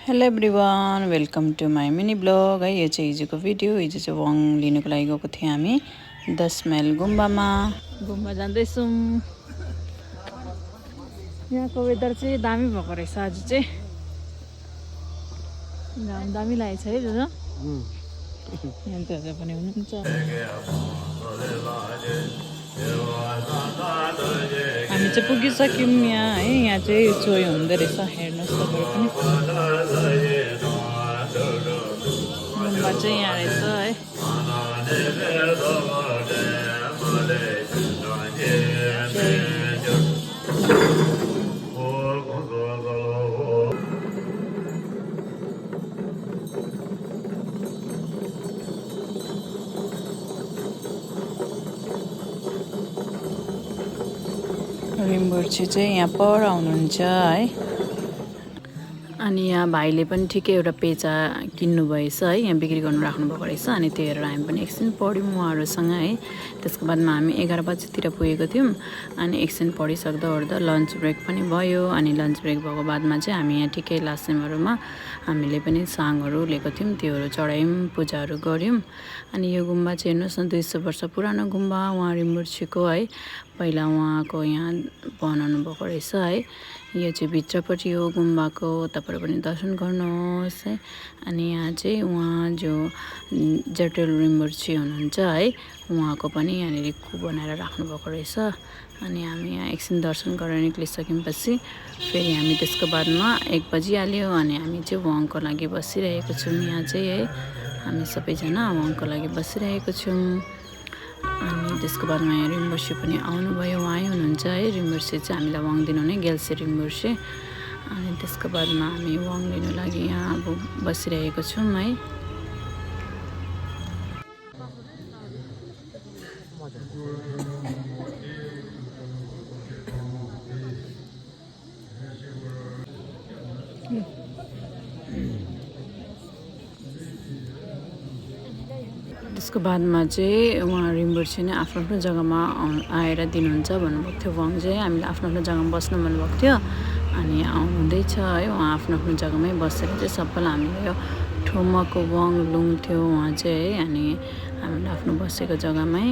Hello everyone, welcome to my mini blog है। यो चाहिँ हिजोको भिडियो। हिजो चाहिँ वाङ लिनुको लागि गएको थियौँ हामी 10 माइल गुम्बामा। गुम्बा जाँदैछौँ। यहाँको वेदर चाहिँ दामी भएको रहेछ आज चाहिँ। घाम दामी लागेको छ है दादा। यहाँ दादा पनि हुनुहुन्छ। हामी चाहिँ पुगिसक्यौँ यहाँ है। यहाँ चाहिँ चोय हुँदो रहेछ, हेर्नुहोस् तपाईहरु पनि। गुम्बा चाहिँ यहाँ रहेछ है। रिम्बुर्छे चाहिँ यहाँ पर आउनुहुन्छ है। अनि यहाँ भाइले पनि ठिकै एउटा पेचा किन्नु भएछ है। यहाँ बिक्री गर्नु राख्नु भएको रहेछ। अनि त्यो हेरेर हामी पनि एकछिन पढ्यौँ उहाँहरूसँग है। त्यसको बादमा हामी 11 बजीतिर पुगेको थियौँ। अनि एकछिन पढिसक्दा ओर्दा लन्च ब्रेक पनि भयो। अनि लन्च ब्रेक भएको बादमा चाहिँ हामी यहाँ ठिकै लासेमहरूमा हामीले पनि साङहरू लिएको थियौँ, त्योहरू चढायौँ, पूजाहरू गऱ्यौँ। अनि यो गुम्बा चाहिँ हेर्नुहोस् न, 200 वर्ष पुरानो गुम्बा उहाँ रिम्बुर्छेको है। पहिला उहाँको यहाँ बनाउनु भएको रहेछ है। यो चाहिँ भित्रपट्टि हो गुम्बाको, तपाईहरु पनि दर्शन गर्नुहोस् है। अनि यहाँ चाहिँ उहाँ जो जटेल रिम्बुर्छे हुनुहुन्छ है, उहाँको पनि यहाँनिर बनाएर राख्नु भएको रहेछ। अनि हामी यहाँ एकछिन दर्शन गरेर निक्लिसकेपछि फेरि हामी त्यसको बादमा 1 बजिहाल्यो। अनि हामी चाहिँ वाङको लागि बसिरहेको छौँ यहाँ चाहिँ है। हामी सबैजना वाङको लागि बसिरहेको छौँ। अनि त्यसको बादमा यहाँ रिम्बुर्छे पनि आउनुभयो, उहाँ हुनुहुन्छ है। रिम्बुर्छे चाहिँ हामीलाई वाङ दिनुहुने गेल्से रिम्बुर्छे। अनि त्यसको बादमा हामी वाङ लिनु लागि यहाँ अब बसिरहेको छौँ है। त्यसको बादमा चाहिँ उहाँ रिम्बुर्छे नै आफ्नो आफ्नो जग्गामा आएर दिनुहुन्छ भन्नुभएको थियो। वाङ चाहिँ हामीले आफ्नो आफ्नो जग्गामा बस्नु भन्नुभएको थियो। अनि आउनुहुँदैछ है। उहाँ आफ्नो आफ्नो जग्गामै बसेर चाहिँ सबैलाई हामीले यो ठुमको वाङ लुङ्थ्यो उहाँ चाहिँ है। अनि हामीले आफ्नो बसेको जग्गामै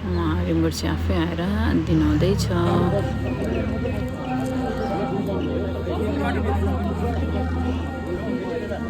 उहाँ रिम्बुर्छे आफै आएर दिनुहुँदैछ।